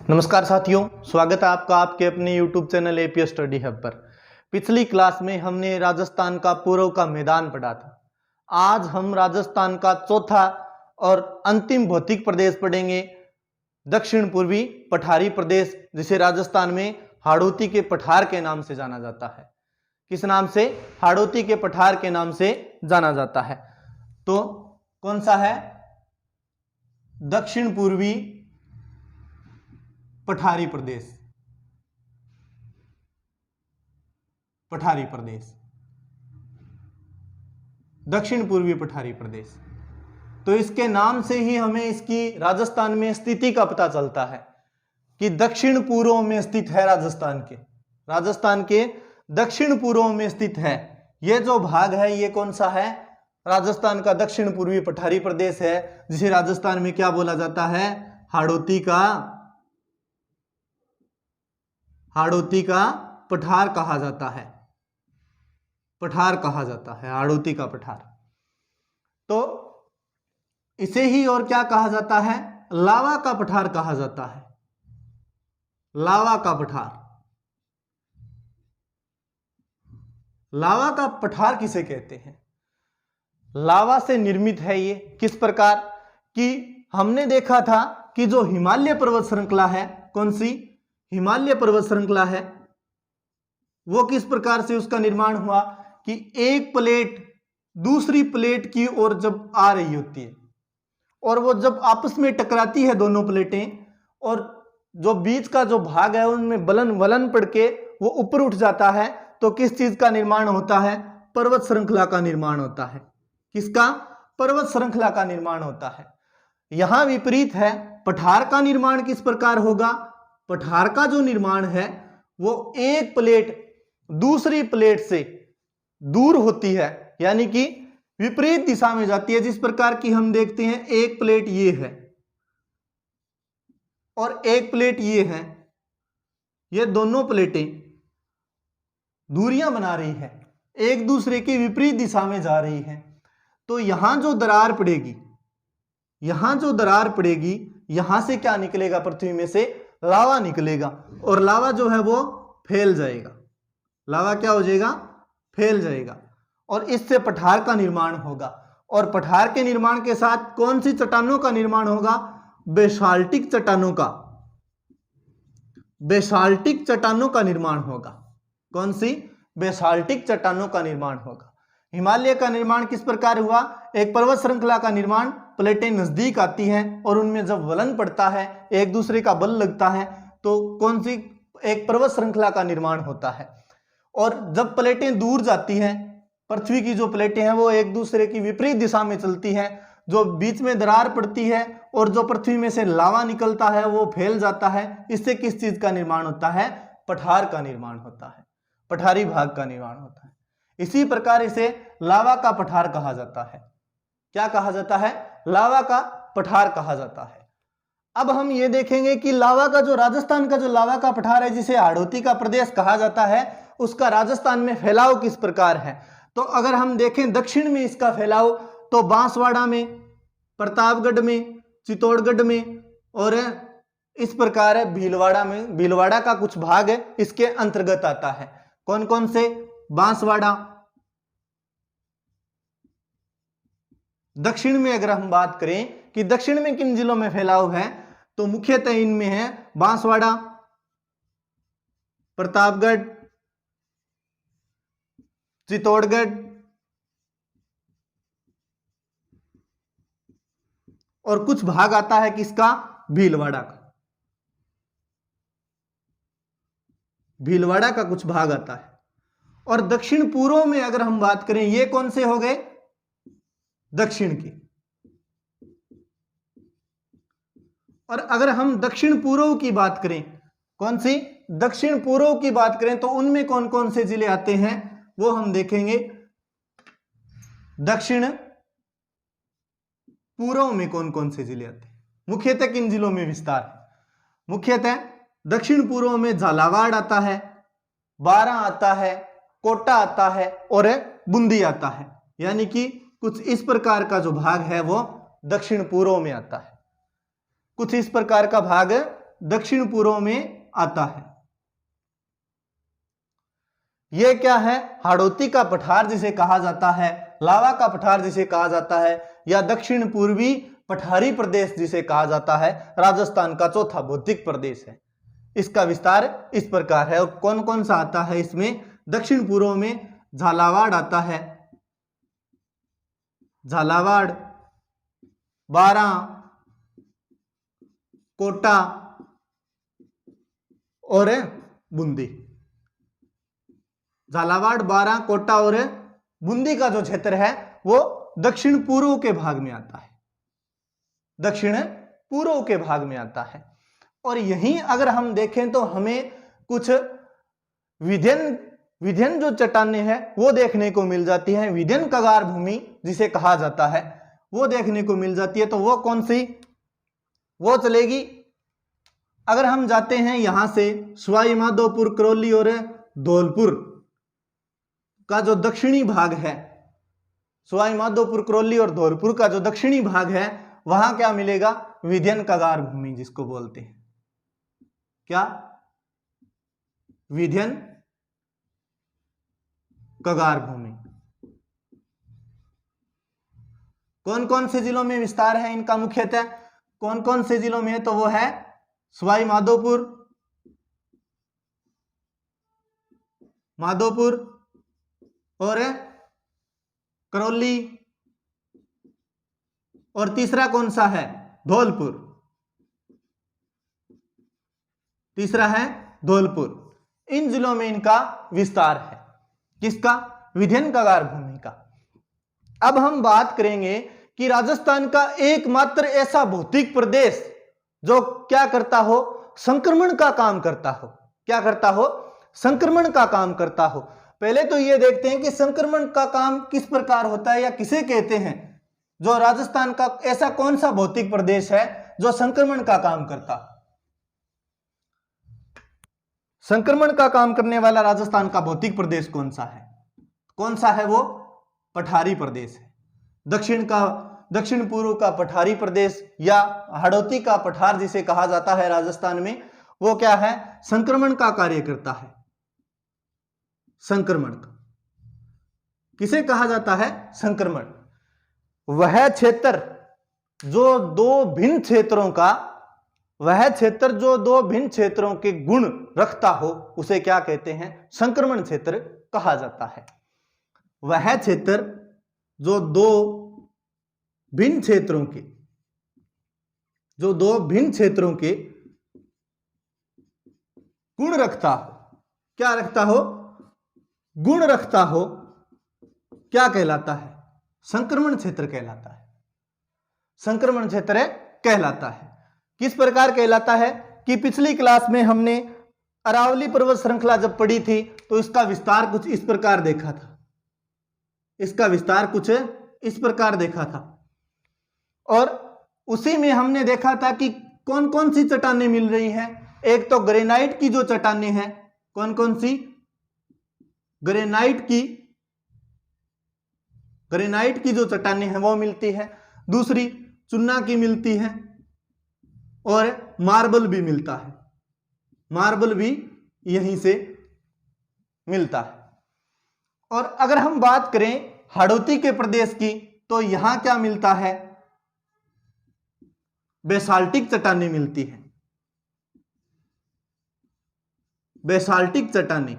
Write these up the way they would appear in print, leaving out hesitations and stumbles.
नमस्कार साथियों, स्वागत है आपका आपके अपने YouTube channel APS study hub पर। पिछली क्लास में हमने राजस्थान का पूर्व का मैदान पढ़ा था। आज हम राजस्थान का चौथा और अंतिम भौतिक प्रदेश पढ़ेंगे, दक्षिण पूर्वी पठारी प्रदेश, जिसे राजस्थान में हाड़ौती के पठार के नाम से जाना जाता है। किस नाम से? हाड़ौती के पठार के नाम से जाना जाता है। तो कौन सा है? दक्षिण पूर्वी पठारी प्रदेश, पठारी प्रदेश, दक्षिण पूर्वी पठारी प्रदेश। तो इसके नाम से ही हमें इसकी राजस्थान में स्थिति का पता चलता है कि दक्षिण पूर्व में स्थित है। राजस्थान के दक्षिण पूर्व में स्थित है। यह जो भाग है ये कौन सा है? राजस्थान का दक्षिण पूर्वी पठारी प्रदेश है, जिसे राजस्थान में क्या बोला जाता है? हाड़ौती का पठार कहा जाता है। पठार कहा जाता है, हाड़ौती का पठार। तो इसे ही और क्या कहा जाता है? लावा का पठार कहा जाता है। लावा का पठार। लावा का पठार किसे कहते हैं? लावा से निर्मित है ये। किस प्रकार कि हमने देखा था कि जो हिमालय पर्वत श्रृंखला है, कौन सी? हिमालय पर्वत श्रृंखला है, वो किस प्रकार से उसका निर्माण हुआ कि एक प्लेट दूसरी प्लेट की ओर जब आ रही होती है और वो जब आपस में टकराती है दोनों प्लेटें, और जो बीच का जो भाग है उनमें वलन पड़ के वो ऊपर उठ जाता है, तो किस चीज का निर्माण होता है? पर्वत श्रृंखला का निर्माण होता है। किसका? पर्वत श्रृंखला का निर्माण होता है। यहां विपरीत है, पठार का निर्माण किस प्रकार होगा? पठार का जो निर्माण है वो एक प्लेट दूसरी प्लेट से दूर होती है, यानी कि विपरीत दिशा में जाती है। जिस प्रकार की हम देखते हैं, एक प्लेट ये है और एक प्लेट ये है, ये दोनों प्लेटें दूरियां बना रही है, एक दूसरे की विपरीत दिशा में जा रही है। तो यहां जो दरार पड़ेगी, यहां से क्या निकलेगा? पृथ्वी में से लावा निकलेगा, और लावा जो है वो फैल जाएगा। लावा क्या हो जाएगा? फैल जाएगा, और इससे पठार का निर्माण होगा। और पठार के निर्माण के साथ कौन सी चट्टानों का निर्माण होगा? बेसाल्टिक चट्टानों का। बेसाल्टिक चट्टानों का निर्माण होगा। कौन सी? बेसाल्टिक चट्टानों का निर्माण होगा। हिमालय का निर्माण किस प्रकार हुआ? एक पर्वत श्रृंखला का निर्माण, प्लेटें नजदीक आती हैं और उनमें जब वलन पड़ता है, एक दूसरे का बल लगता है, तो कौन सी? एक पर्वत श्रृंखला का निर्माण होता है। और जब प्लेटें दूर जाती हैं, पृथ्वी की जो प्लेटें हैं वो एक दूसरे की विपरीत दिशा में चलती हैं, जो बीच में दरार पड़ती है और जो पृथ्वी में से लावा निकलता है वो फैल जाता है। इससे किस चीज का निर्माण होता है? पठार का निर्माण होता है, पठारी भाग का निर्माण होता है। इसी प्रकार इसे लावा का पठार कहा जाता है। क्या कहा जाता है? लावा का पठार कहा जाता है। अब हम ये देखेंगे कि लावा का जो राजस्थान का जो लावा का पठार है, जिसे हाड़ौती का प्रदेश कहा जाता है, उसका राजस्थान में फैलाव किस प्रकार है? तो अगर हम देखें दक्षिण में इसका फैलाव, तो बांसवाड़ा में, प्रतापगढ़ में, चित्तौड़गढ़ में, और इस प्रकार है भीलवाड़ा में। भीलवाड़ा का कुछ भाग है इसके अंतर्गत आता है। कौन कौन से? बांसवाड़ा। दक्षिण में अगर हम बात करें कि दक्षिण में किन जिलों में फैलाव है, तो मुख्यतः इनमें है बांसवाड़ा, प्रतापगढ़, चित्तौड़गढ़ और कुछ भाग आता है किसका? भीलवाड़ा का। भीलवाड़ा का कुछ भाग आता है। और दक्षिण पूर्व में अगर हम बात करें, ये कौन से हो गए? दक्षिण की। और अगर हम दक्षिण पूर्व की बात करें, कौन सी? दक्षिण पूर्व की बात करें, तो उनमें कौन कौन से जिले आते हैं वो हम देखेंगे। दक्षिण पूर्व में कौन कौन से जिले आते हैं? मुख्यतः किन जिलों में विस्तार है? मुख्यतः दक्षिण पूर्व में झालावाड़ आता है, बारां आता है, कोटा आता है और बूंदी आता है। यानी कि कुछ इस प्रकार का जो भाग है वो दक्षिण पूर्व में आता है। कुछ इस प्रकार का भाग दक्षिण पूर्व में आता है। यह क्या है? हाड़ौती का पठार जिसे कहा जाता है, लावा का पठार जिसे कहा जाता है, या दक्षिण पूर्वी पठारी प्रदेश जिसे कहा जाता है, राजस्थान का चौथा भौतिक प्रदेश है। इसका विस्तार इस प्रकार है। और कौन कौन सा आता है इसमें? दक्षिण पूर्व में झालावाड़ आता है, झालावाड़, बारां, कोटा और बूंदी। झालावाड़, बारां, कोटा और बूंदी का जो क्षेत्र है वो दक्षिण पूर्व के भाग में आता है, दक्षिण पूर्व के भाग में आता है। और यहीं अगर हम देखें तो हमें कुछ विध्यन जो चट्टानें हैं वो देखने को मिल जाती है। विध्यन कगार भूमि जिसे कहा जाता है वो देखने को मिल जाती है। तो वो कौन सी? वो चलेगी, अगर हम जाते हैं यहां से सवाई माधोपुर, करौली और धौलपुर का जो दक्षिणी भाग है, सवाई माधोपुर, करौली और धौलपुर का जो दक्षिणी भाग है, वहां क्या मिलेगा? विध्यन कगार भूमि जिसको बोलते हैं। क्या? विध्यन कगार भूमि। कौन कौन से जिलों में विस्तार है इनका? मुख्यतः कौन कौन से जिलों में है? तो वो है सवाई माधोपुर, और करौली, और तीसरा कौन सा है? धौलपुर। तीसरा है धौलपुर। इन जिलों में इनका विस्तार है। किसका? विध्यन कगार भूमि का। अब हम बात करेंगे कि राजस्थान का एकमात्र ऐसा भौतिक प्रदेश जो क्या करता हो? संक्रमण का काम करता हो। क्या करता हो? संक्रमण का काम करता हो। पहले तो ये देखते हैं कि संक्रमण का काम किस प्रकार होता है या किसे कहते हैं। जो राजस्थान का ऐसा कौन सा भौतिक प्रदेश है जो संक्रमण का काम करता हो? संक्रमण का काम करने वाला राजस्थान का भौतिक प्रदेश कौन सा है? कौन सा है वो? पठारी प्रदेश है। दक्षिण पूर्व का पठारी प्रदेश या हाड़ौती का पठार जिसे कहा जाता है राजस्थान में, वो क्या है? संक्रमण का कार्य करता है। संक्रमण किसे कहा जाता है? संक्रमण। वह क्षेत्र जो दो भिन्न क्षेत्रों के गुण रखता हो उसे क्या कहते हैं? संक्रमण क्षेत्र कहा जाता है। वह क्षेत्र जो दो भिन्न क्षेत्रों के गुण रखता हो। क्या रखता हो? गुण रखता हो। क्या कहलाता है? संक्रमण क्षेत्र कहलाता है। संक्रमण क्षेत्र कहलाता है। किस प्रकार कहलाता है? कि पिछली क्लास में हमने अरावली पर्वत श्रृंखला जब पढ़ी थी तो इसका विस्तार कुछ इस प्रकार देखा था। और उसी में हमने देखा था कि कौन कौन सी चट्टानें मिल रही हैं। एक तो ग्रेनाइट की जो चट्टानें हैं, कौन कौन सी? ग्रेनाइट की जो चट्टानें हैं वो मिलती है। दूसरी चूना की मिलती है और मार्बल भी मिलता है। मार्बल भी यहीं से मिलता है। और अगर हम बात करें हाड़ौती के प्रदेश की तो यहां क्या मिलता है? बेसाल्टिक चट्टानें मिलती है। बेसाल्टिक चट्टानें।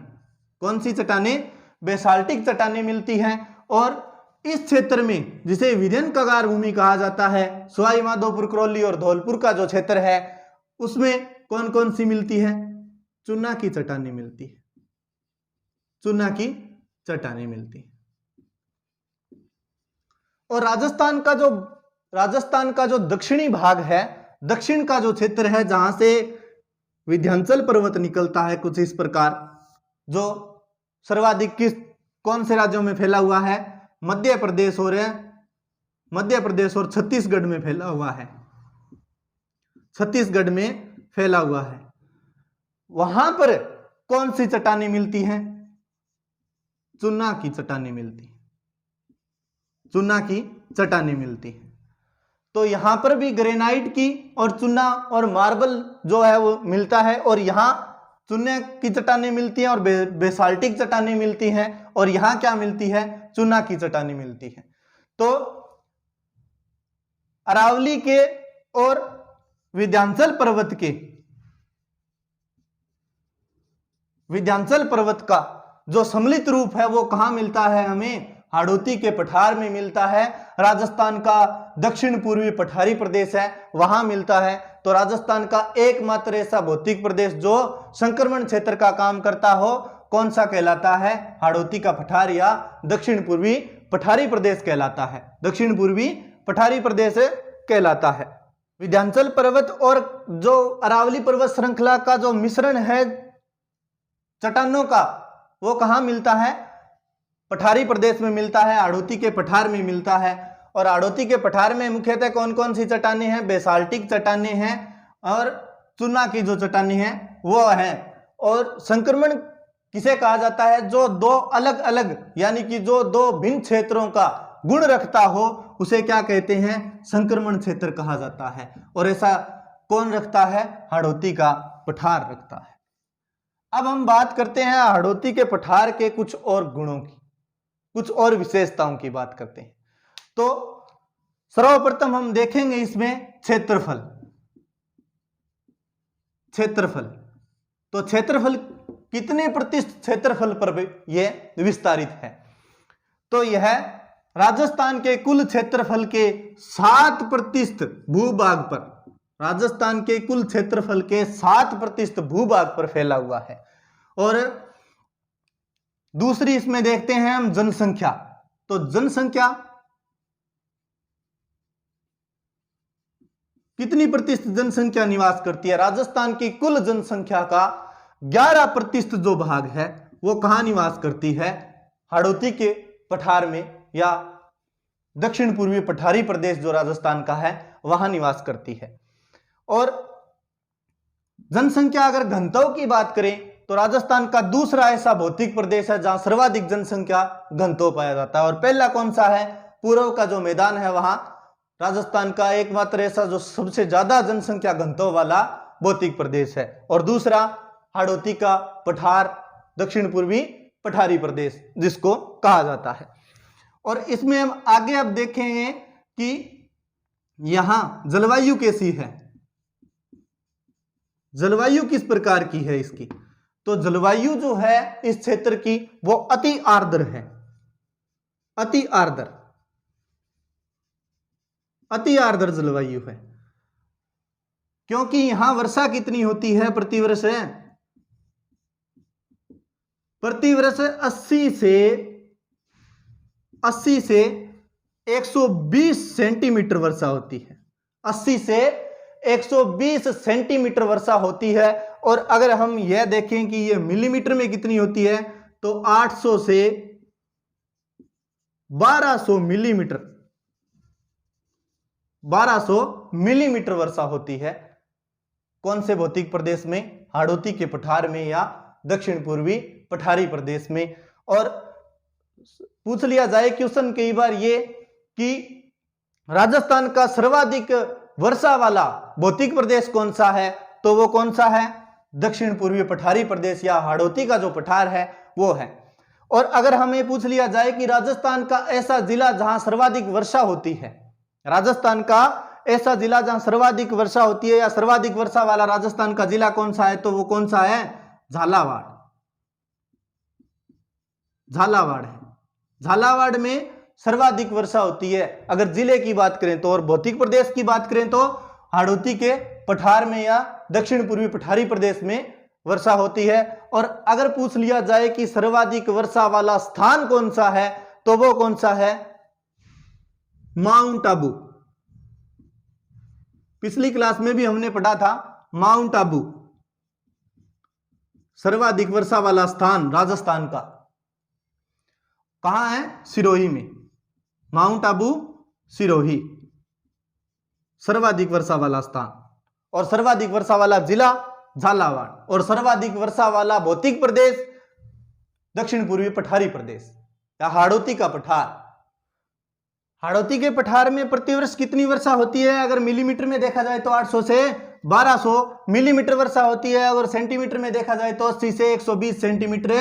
कौन सी चट्टानें? बेसाल्टिक चट्टानें मिलती हैं। और इस क्षेत्र में जिसे विध्यन कगार भूमि कहा जाता है, सवाई माधोपुर, करौली और धौलपुर का जो क्षेत्र है उसमें कौन कौन सी मिलती है? चूना की चट्टानें मिलती है। चूना की चट्टानें मिलती है। और राजस्थान का जो दक्षिणी भाग है, दक्षिण का जो क्षेत्र है जहां से विंध्याचल पर्वत निकलता है कुछ इस प्रकार, जो सर्वाधिक कौन से राज्यों में फैला हुआ है? मध्य प्रदेश और छत्तीसगढ़ में फैला हुआ है। छत्तीसगढ़ में फैला हुआ है। वहां पर कौन सी चट्टानें मिलती हैं? चूना की चट्टानें मिलती हैं। चूना की चट्टानें मिलती हैं। तो यहाँ पर भी ग्रेनाइट की और चूना और मार्बल जो है वो मिलता है, और यहाँ चूने की चट्टानें मिलती हैं और बेसाल्टिक चट्टानें मिलती हैं, और यहाँ क्या मिलती है, चूना की चट्टानें मिलती हैं। तो अरावली के और विंध्याचल पर्वत का जो सम्मिलित रूप है वो कहाँ मिलता है, हमें हाड़ौती के पठार में मिलता है। राजस्थान का दक्षिण पूर्वी पठारी प्रदेश है, वहां मिलता है। तो राजस्थान का एकमात्र ऐसा भौतिक प्रदेश जो संक्रमण क्षेत्र का काम करता हो, कौन सा कहलाता है, हाड़ौती का पठार या दक्षिण पूर्वी पठारी प्रदेश कहलाता है, दक्षिण पूर्वी पठारी प्रदेश कहलाता है। विंध्याचल पर्वत और जो अरावली पर्वत श्रृंखला का जो मिश्रण है चट्टानों का, वो कहाँ मिलता है, पठारी प्रदेश में मिलता है, हाड़ौती के पठार में मिलता है। और हाड़ौती के पठार में मुख्यतः कौन कौन सी चट्टानें हैं, बेसाल्टिक चट्टानें हैं और चूना की जो चट्टानें हैं वो है। और संक्रमण किसे कहा जाता है, जो दो अलग अलग यानी कि जो दो भिन्न क्षेत्रों का गुण रखता हो उसे क्या कहते हैं, संक्रमण क्षेत्र कहा जाता है। और ऐसा कौन रखता है, हाड़ौती का पठार रखता है। अब हम बात करते हैं हाड़ौती के पठार के कुछ और गुणों की, कुछ और विशेषताओं की बात करते हैं। तो सर्वप्रथम हम देखेंगे इसमें क्षेत्रफल। तो क्षेत्रफल कितने प्रतिशत क्षेत्रफल पर यह विस्तारित है, तो यह राजस्थान के कुल क्षेत्रफल के 7% भूभाग पर, राजस्थान के कुल क्षेत्रफल के 7% भूभाग पर फैला हुआ है। और दूसरी इसमें देखते हैं हम जनसंख्या। तो जनसंख्या कितनी प्रतिशत जनसंख्या निवास करती है, राजस्थान की कुल जनसंख्या का 11% जो भाग है वो कहां निवास करती है, हाड़ौती के पठार में या दक्षिण पूर्वी पठारी प्रदेश जो राजस्थान का है वहां निवास करती है। और जनसंख्या अगर घनत्व की बात करें तो राजस्थान का दूसरा ऐसा भौतिक प्रदेश है जहां सर्वाधिक जनसंख्या घनत्व पाया जाता है। और पहला कौन सा है, पूर्व का जो मैदान है वहां राजस्थान का एकमात्र ऐसा जो सबसे ज्यादा जनसंख्या घनत्व वाला भौतिक प्रदेश है। और दूसरा हाड़ौती का पठार, दक्षिण पूर्वी पठारी प्रदेश जिसको कहा जाता है। और इसमें हम आगे अब देखेंगे कि यहां जलवायु कैसी है, जलवायु किस प्रकार की है इसकी। तो जलवायु जो है इस क्षेत्र की वो अति आर्द्र है, अति आर्द्र जलवायु है। क्योंकि यहां वर्षा कितनी होती है प्रतिवर्ष 80 से 120 सेंटीमीटर वर्षा होती है, 80 से 120 सेंटीमीटर वर्षा होती है। और अगर हम यह देखें कि यह मिलीमीटर में कितनी होती है तो 800 से 1200 मिलीमीटर, 1200 मिलीमीटर वर्षा होती है। कौन से भौतिक प्रदेश में, हाड़ौती के पठार में या दक्षिण पूर्वी पठारी प्रदेश में। और पूछ लिया जाए क्वेश्चन कई बार ये कि राजस्थान का सर्वाधिक वर्षा वाला भौतिक प्रदेश कौन सा है, तो वो कौन सा है, दक्षिण पूर्वी पठारी प्रदेश या हाड़ौती का जो पठार है वो है। और अगर हमें पूछ लिया जाए कि राजस्थान का ऐसा जिला जहां सर्वाधिक वर्षा होती है, राजस्थान का ऐसा जिला जहां सर्वाधिक वर्षा होती है या सर्वाधिक वर्षा वाला राजस्थान का जिला कौन सा है, तो वो कौन सा है, झालावाड़ है। झालावाड़ में सर्वाधिक वर्षा होती है अगर जिले की बात करें तो। और भौतिक प्रदेश की बात करें तो हाड़ौती के पठार में या दक्षिण पूर्वी पठारी प्रदेश में वर्षा होती है। और अगर पूछ लिया जाए कि सर्वाधिक वर्षा वाला स्थान कौन सा है, तो वो कौन सा है, माउंट आबू। पिछली क्लास में भी हमने पढ़ा था माउंट आबू सर्वाधिक वर्षा वाला स्थान राजस्थान का कहां है, सिरोही में। माउंट आबू सिरोही सर्वाधिक वर्षा वाला स्थान, और सर्वाधिक वर्षा वाला जिला झालावाड़, और सर्वाधिक वर्षा वाला भौतिक प्रदेश दक्षिण पूर्वी पठारी प्रदेश या हाड़ौती का पठार। हाड़ौती के पठार में प्रतिवर्ष कितनी वर्षा होती है? अगर मिलीमीटर में देखा जाए तो 800 से 1200 मिलीमीटर वर्षा होती है। अगर सेंटीमीटर में देखा जाए तो 80 से 120 सेंटीमीटर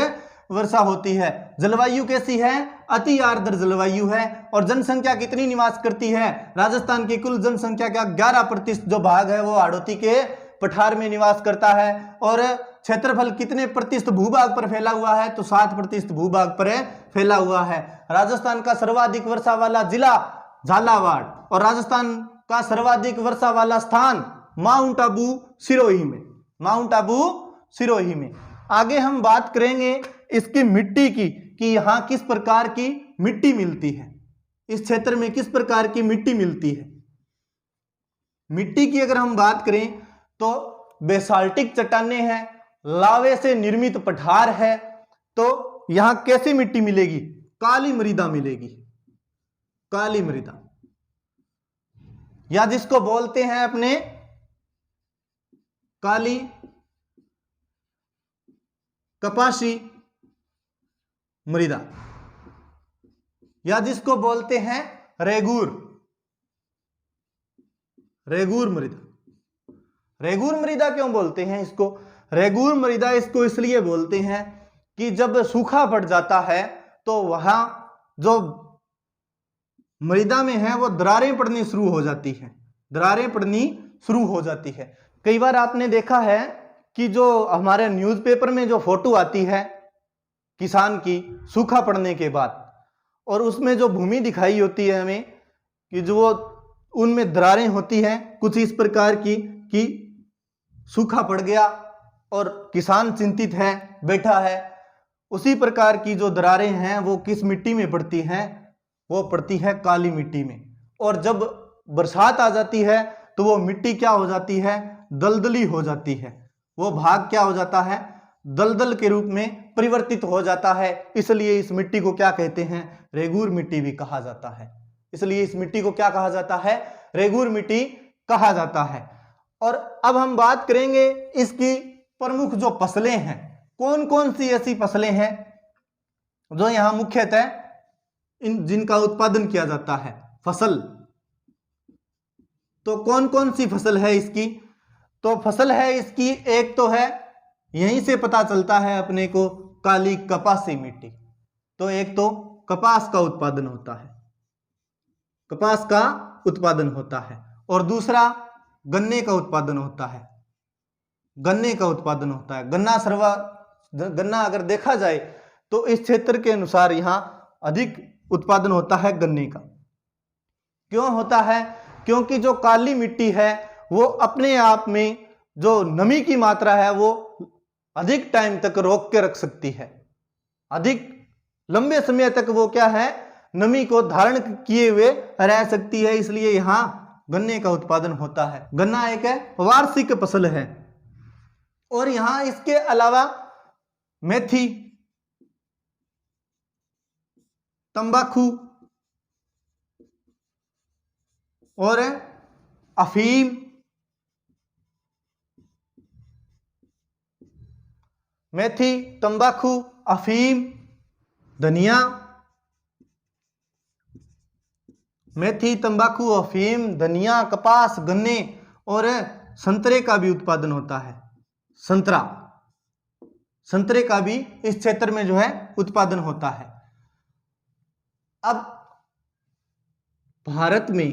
वर्षा होती है। जलवायु कैसी है? अति आर्द्र जलवायु है। और जनसंख्या कितनी निवास करती है? राजस्थान की कुल जनसंख्या का 11% जो भाग है वो हाड़ौती के पठार में निवास करता है। और क्षेत्रफल कितने प्रतिशत भूभाग पर फैला हुआ है? तो 7% भूभाग पर फैला हुआ है। राजस्थान का सर्वाधिक वर्षा वाला जिला झालावाड़ और राजस्थान का सर्वाधिक वर्षा वाला स्थान माउंट आबू सिरोही में, माउंट आबू सिरोही में। आगे हम बात करेंगे इसकी मिट्टी की कि यहाँ किस प्रकार की मिट्टी मिलती है, इस क्षेत्र में किस प्रकार की मिट्टी मिलती है। मिट्टी की अगर हम बात करें तो बेसाल्टिक चट्टानें हैं, लावे से निर्मित पठार है। तो यहां कैसी मिट्टी मिलेगी? काली मृदा मिलेगी, काली मृदा, या जिसको बोलते हैं अपने काली कपासी मृदा, या जिसको बोलते हैं रेगूर, रेगूर मृदा। रेगूर मृदा क्यों बोलते हैं इसको? रेगूर मृदा इसको इसलिए बोलते हैं कि जब सूखा पड़ जाता है तो वहां जो मृदा में है वो दरारें पड़नी शुरू हो जाती हैं, दरारें पड़नी शुरू हो जाती है। कई बार आपने देखा है कि जो हमारे न्यूज़पेपर में जो फोटो आती है किसान की सूखा पड़ने के बाद, और उसमें जो भूमि दिखाई होती है हमें कि जो उनमें दरारें होती हैं कुछ इस प्रकार की कि सूखा पड़ गया और किसान चिंतित है, बैठा है। उसी प्रकार की जो दरारें हैं वो किस मिट्टी में पड़ती हैं? वो पड़ती है काली मिट्टी में। और जब बरसात आ जाती है तो वो मिट्टी क्या हो जाती है? दलदली हो जाती है। वो भाग क्या हो जाता है? दलदल के रूप में परिवर्तित हो जाता है। इसलिए इस मिट्टी को क्या कहते हैं? रेगूर मिट्टी भी कहा जाता है। इसलिए इस मिट्टी को क्या कहा जाता है? रेगूर मिट्टी कहा जाता है। और अब हम बात करेंगे इसकी प्रमुख जो फसलें हैं, कौन कौन सी ऐसी फसलें हैं जो यहाँ मुख्यतः जिनका उत्पादन किया जाता है। फसल तो कौन कौन सी फसल है इसकी? तो फसल है इसकी, एक तो है, यहीं से पता चलता है अपने को, काली कपासी मिट्टी। तो एक तो कपास का उत्पादन होता है, कपास का उत्पादन होता है। और दूसरा गन्ने का उत्पादन होता है, गन्ने का उत्पादन होता है। गन्ना अगर देखा जाए तो इस क्षेत्र के अनुसार यहां अधिक उत्पादन होता है गन्ने का। क्यों होता है? क्योंकि जो काली मिट्टी है वो अपने आप में जो नमी की मात्रा है वो अधिक टाइम तक रोक के रख सकती है, अधिक लंबे समय तक वो क्या है, नमी को धारण किए हुए रह सकती है। इसलिए यहां गन्ने का उत्पादन होता है। गन्ना एक वार्षिक फसल है। और यहां इसके अलावा मेथी, तंबाकू और अफीम, मेथी, तंबाकू, अफीम, धनिया, मेथी, तंबाकू, अफीम, धनिया, कपास, गन्ने और संतरे का भी उत्पादन होता है। संतरा, संतरे का भी इस क्षेत्र में जो है उत्पादन होता है। अब भारत में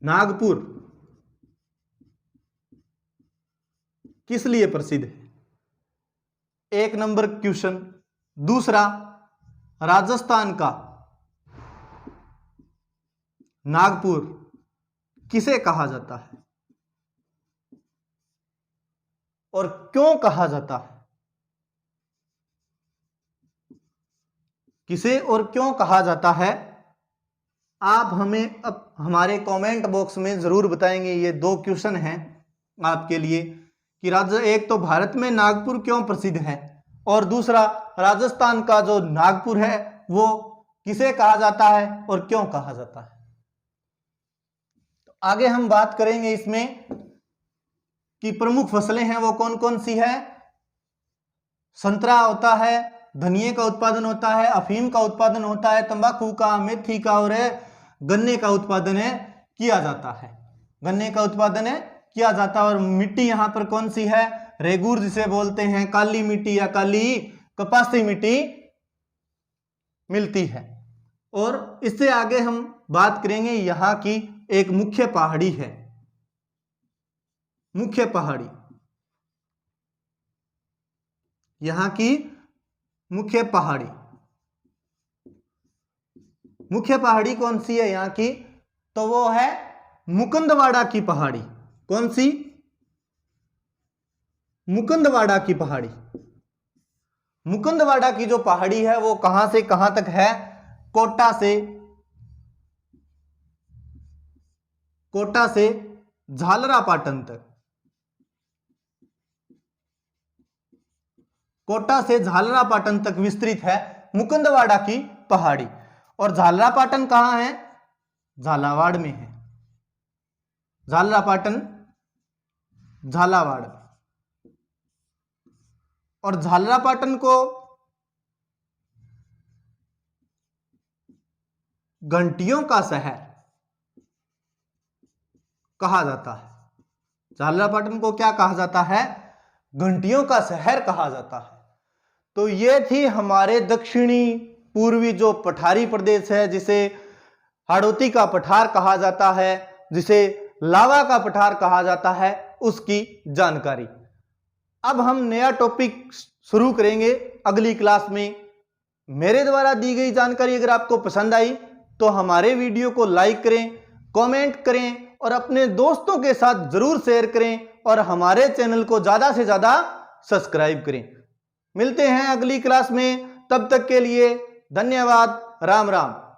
नागपुर किस लिए प्रसिद्ध है? एक नंबर क्वेश्चन। दूसरा, राजस्थान का नागपुर किसे कहा जाता है और क्यों कहा जाता है? किसे और क्यों कहा जाता है? आप हमें अब हमारे कमेंट बॉक्स में जरूर बताएंगे। ये दो क्वेश्चन हैं आपके लिए कि एक तो भारत में नागपुर क्यों प्रसिद्ध है और दूसरा राजस्थान का जो नागपुर है वो किसे कहा जाता है और क्यों कहा जाता है। तो आगे हम बात करेंगे इसमें कि प्रमुख फसलें हैं वो कौन कौन सी है। संतरा होता है, धनिये का उत्पादन होता है, अफीम का उत्पादन होता है, तंबाकू का, मेथी का और गन्ने का उत्पादन किया जाता है। गन्ने का उत्पादन किया जाता है। और मिट्टी यहाँ पर कौन सी है? रेगूर जिसे बोलते हैं, काली मिट्टी या काली कपासी मिट्टी मिलती है। और इससे आगे हम बात करेंगे, यहाँ की एक मुख्य पहाड़ी है, मुख्य पहाड़ी, यहाँ की मुख्य पहाड़ी। मुख्य पहाड़ी कौन सी है यहाँ की? तो वो है मुकुंदवाड़ा की पहाड़ी। कौन सी? मुकुंदवाड़ा की पहाड़ी। मुकुंदवाड़ा की जो पहाड़ी है वो कहां से कहां तक है? कोटा से झालरापाटन तक। कोटा से झालरापाटन तक विस्तृत है मुकुंदवाड़ा की पहाड़ी। और झालरापाटन कहां है? झालावाड़ में है। झालरापाटन झालावाड़। और झालरापाटन को घंटियों का शहर कहा जाता है। झालरापाटन को क्या कहा जाता है? घंटियों का शहर कहा जाता है। तो ये थी हमारे दक्षिणी पूर्वी जो पठारी प्रदेश है, जिसे हाड़ौती का पठार कहा जाता है, जिसे लावा का पठार कहा जाता है, उसकी जानकारी। अब हम नया टॉपिक शुरू करेंगे अगली क्लास में। मेरे द्वारा दी गई जानकारी अगर आपको पसंद आई तो हमारे वीडियो को लाइक करें, कमेंट करें और अपने दोस्तों के साथ जरूर शेयर करें और हमारे चैनल को ज्यादा से ज्यादा सब्सक्राइब करें। मिलते हैं अगली क्लास में, तब तक के लिए धन्यवाद। राम राम।